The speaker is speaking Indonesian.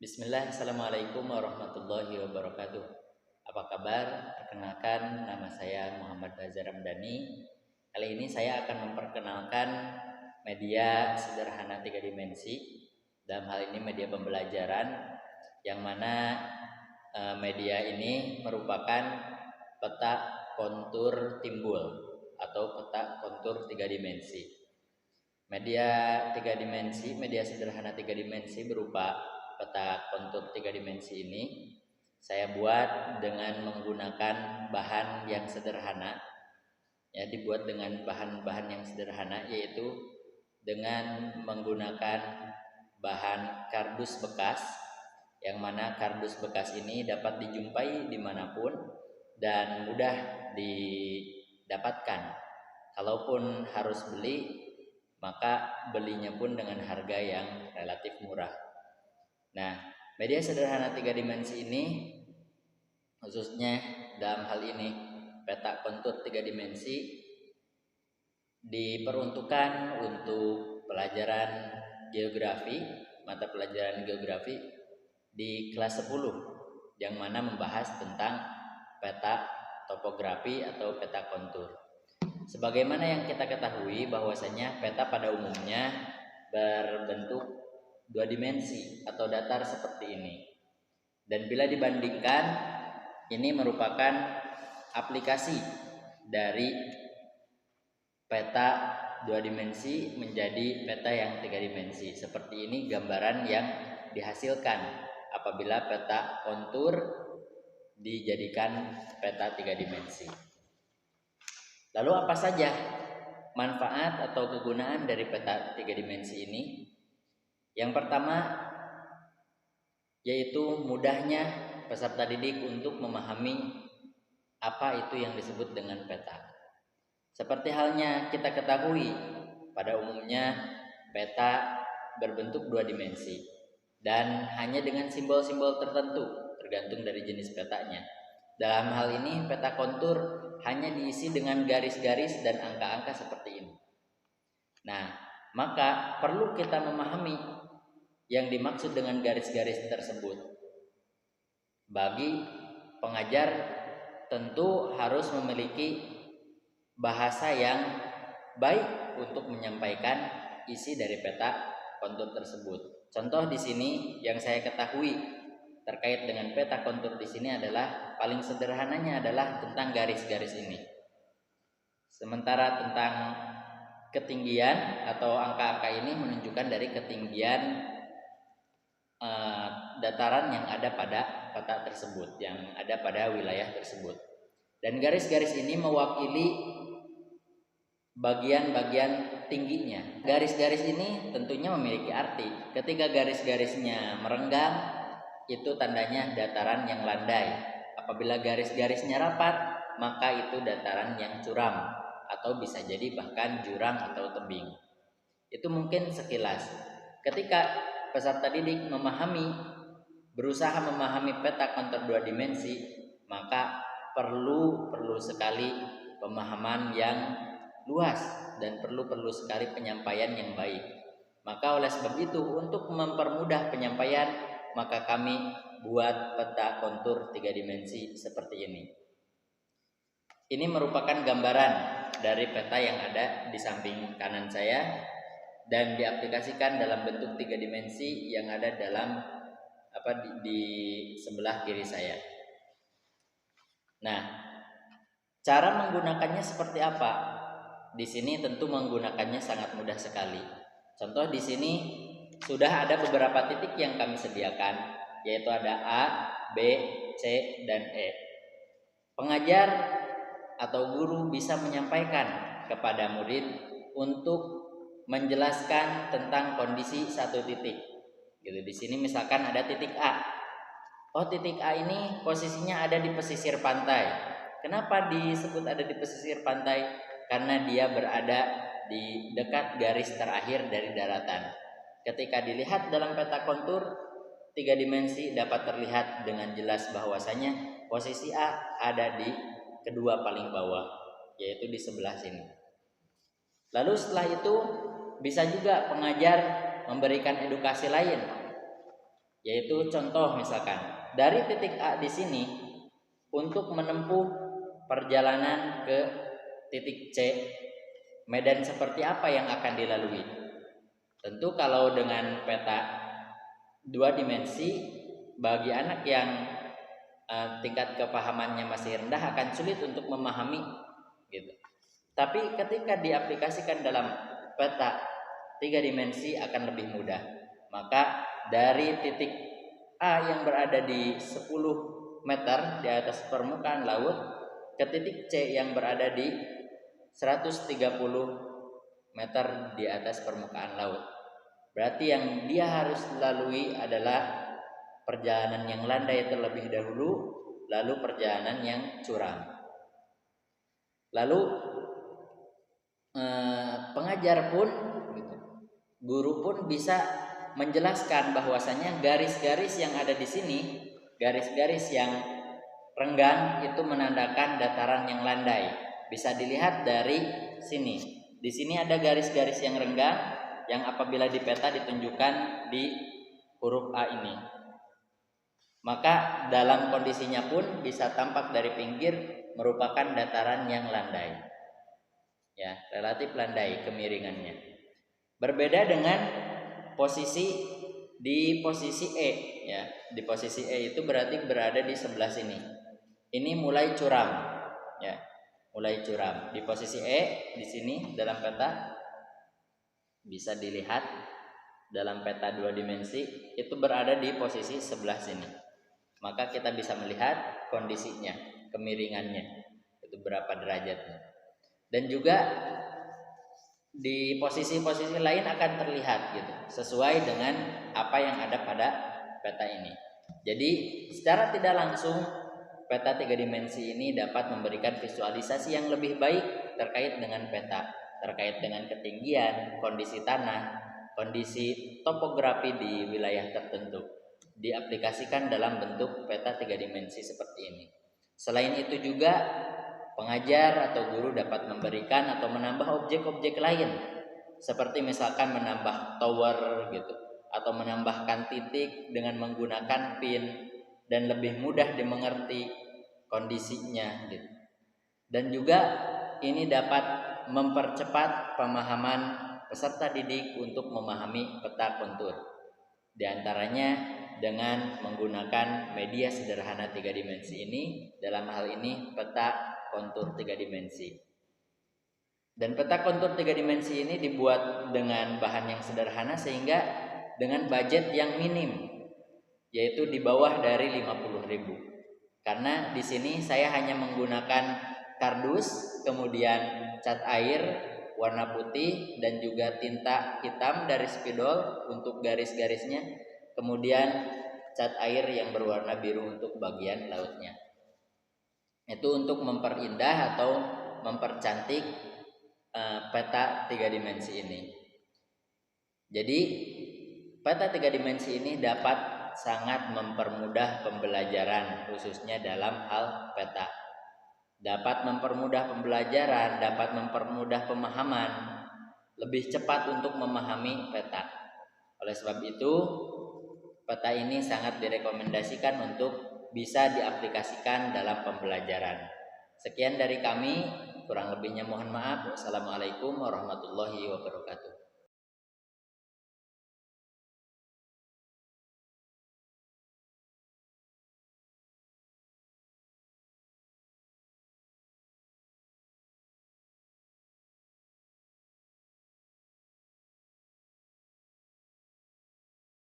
Bismillah, Assalamualaikum warahmatullahi wabarakatuh. Apa kabar? Perkenalkan, nama saya Muhammad Reza Ramdhani. Kali ini saya akan memperkenalkan media sederhana 3 dimensi. Dalam hal ini media pembelajaran, yang mana media ini merupakan peta kontur timbul atau peta kontur 3 dimensi. Media sederhana 3 dimensi berupa peta kontur 3 dimensi ini saya buat dengan menggunakan bahan yang sederhana. Ya, dibuat dengan bahan-bahan yang sederhana, yaitu dengan menggunakan bahan kardus bekas, yang mana kardus bekas ini dapat dijumpai dimanapun dan mudah didapatkan. Kalaupun harus beli, maka belinya pun dengan harga yang relatif murah. Nah, media sederhana 3 dimensi ini, khususnya dalam hal ini peta kontur 3 dimensi, diperuntukkan untuk pelajaran geografi, mata pelajaran geografi di kelas 10, yang mana membahas tentang peta topografi atau peta kontur. Sebagaimana yang kita ketahui bahwasanya peta pada umumnya berbentuk 2 dimensi atau datar seperti ini. Dan bila dibandingkan, ini merupakan aplikasi dari peta 2 dimensi menjadi peta yang 3 dimensi. Seperti ini gambaran yang dihasilkan apabila peta kontur dijadikan peta 3 dimensi. Lalu apa saja manfaat atau kegunaan dari peta 3 dimensi ini? Yang pertama yaitu mudahnya peserta didik untuk memahami apa itu yang disebut dengan peta. Seperti halnya kita ketahui, pada umumnya peta berbentuk 2 dimensi dan hanya dengan simbol-simbol tertentu tergantung dari jenis petanya. Dalam hal ini peta kontur hanya diisi dengan garis-garis dan angka-angka seperti ini. Nah, maka perlu kita memahami yang dimaksud dengan garis-garis tersebut. Bagi pengajar tentu harus memiliki bahasa yang baik untuk menyampaikan isi dari peta kontur tersebut. Contoh di sini yang saya ketahui terkait dengan peta kontur di sini adalah paling sederhananya adalah tentang garis-garis ini. Sementara tentang ketinggian atau angka-angka ini menunjukkan dari ketinggian dataran yang ada pada peta tersebut, yang ada pada wilayah tersebut. Dan garis-garis ini mewakili bagian-bagian tingginya. Garis-garis ini tentunya memiliki arti. Ketika garis-garisnya merenggang, itu tandanya dataran yang landai. Apabila garis-garisnya rapat, maka itu dataran yang curam, atau bisa jadi bahkan jurang atau tebing. Itu mungkin sekilas. Ketika peserta didik berusaha memahami peta kontur 2 dimensi, maka perlu sekali pemahaman yang luas dan perlu sekali penyampaian yang baik. Maka oleh sebab itu, untuk mempermudah penyampaian, maka kami buat peta kontur 3 dimensi seperti ini. Ini merupakan gambaran dari peta yang ada di samping kanan saya dan diaplikasikan dalam bentuk 3 dimensi yang ada dalam di sebelah kiri saya. Nah, cara menggunakannya seperti apa? Di sini tentu menggunakannya sangat mudah sekali. Contoh di sini sudah ada beberapa titik yang kami sediakan, yaitu ada A, B, C, dan E. Pengajar atau guru bisa menyampaikan kepada murid untuk menjelaskan tentang kondisi satu titik. Gitu. Di sini misalkan ada titik A. Oh, titik A ini posisinya ada di pesisir pantai. Kenapa disebut ada di pesisir pantai? Karena dia berada di dekat garis terakhir dari daratan. Ketika dilihat dalam peta kontur 3 dimensi dapat terlihat dengan jelas bahwasanya posisi A ada di kedua paling bawah, yaitu di sebelah sini. Lalu setelah itu bisa juga pengajar memberikan edukasi lain Yaitu contoh misalkan dari titik A di sini untuk menempuh perjalanan ke titik C, medan seperti apa yang akan dilalui? Tentu kalau dengan peta 2 dimensi, bagi anak yang tingkat kepahamannya masih rendah akan sulit untuk memahami gitu. Tapi ketika diaplikasikan dalam peta 3 dimensi akan lebih mudah. Maka dari titik A yang berada di 10 meter di atas permukaan laut ke titik C yang berada di 130 meter di atas permukaan laut. Berarti yang dia harus lalui adalah perjalanan yang landai terlebih dahulu, lalu perjalanan yang curam. Lalu pengajar pun, guru pun bisa menjelaskan bahwasanya garis-garis yang ada di sini, garis-garis yang renggang itu menandakan dataran yang landai. Bisa dilihat dari sini. Di sini ada garis-garis yang renggang yang apabila di peta ditunjukkan di huruf A ini. Maka dalam kondisinya pun bisa tampak dari pinggir merupakan dataran yang landai. Ya, relatif landai kemiringannya. Berbeda dengan posisi di posisi E, ya. Di posisi E itu berarti berada di sebelah sini. Ini mulai curam, ya. Mulai curam. Di posisi E di sini dalam peta bisa dilihat dalam peta 2 dimensi itu berada di posisi sebelah sini. Maka kita bisa melihat kondisinya, kemiringannya, itu berapa derajatnya. Dan juga di posisi-posisi lain akan terlihat gitu, sesuai dengan apa yang ada pada peta ini. Jadi secara tidak langsung peta 3 dimensi ini dapat memberikan visualisasi yang lebih baik terkait dengan peta, terkait dengan ketinggian, kondisi tanah, kondisi topografi di wilayah tertentu, diaplikasikan dalam bentuk peta 3 dimensi seperti ini. Selain itu juga pengajar atau guru dapat memberikan atau menambah objek-objek lain, seperti misalkan menambah tower gitu, atau menambahkan titik dengan menggunakan pin dan lebih mudah dimengerti kondisinya gitu. Dan juga ini dapat mempercepat pemahaman peserta didik untuk memahami peta kontur. Di antaranya dengan menggunakan media sederhana 3 dimensi ini, dalam hal ini peta kontur 3 dimensi. Dan peta kontur 3 dimensi ini dibuat dengan bahan yang sederhana sehingga dengan budget yang minim, yaitu di bawah dari 50.000. Karena di sini saya hanya menggunakan kardus, kemudian cat air warna putih dan juga tinta hitam dari spidol untuk garis-garisnya, kemudian cat air yang berwarna biru untuk bagian lautnya. Itu untuk memperindah atau mempercantik peta 3 dimensi ini. Jadi peta 3 dimensi ini dapat sangat mempermudah pembelajaran, khususnya dalam hal peta. Dapat mempermudah pembelajaran, dapat mempermudah pemahaman, lebih cepat untuk memahami peta. Oleh sebab itu, peta ini sangat direkomendasikan untuk bisa diaplikasikan dalam pembelajaran. Sekian dari kami, kurang lebihnya mohon maaf. Wassalamualaikum warahmatullahi wabarakatuh.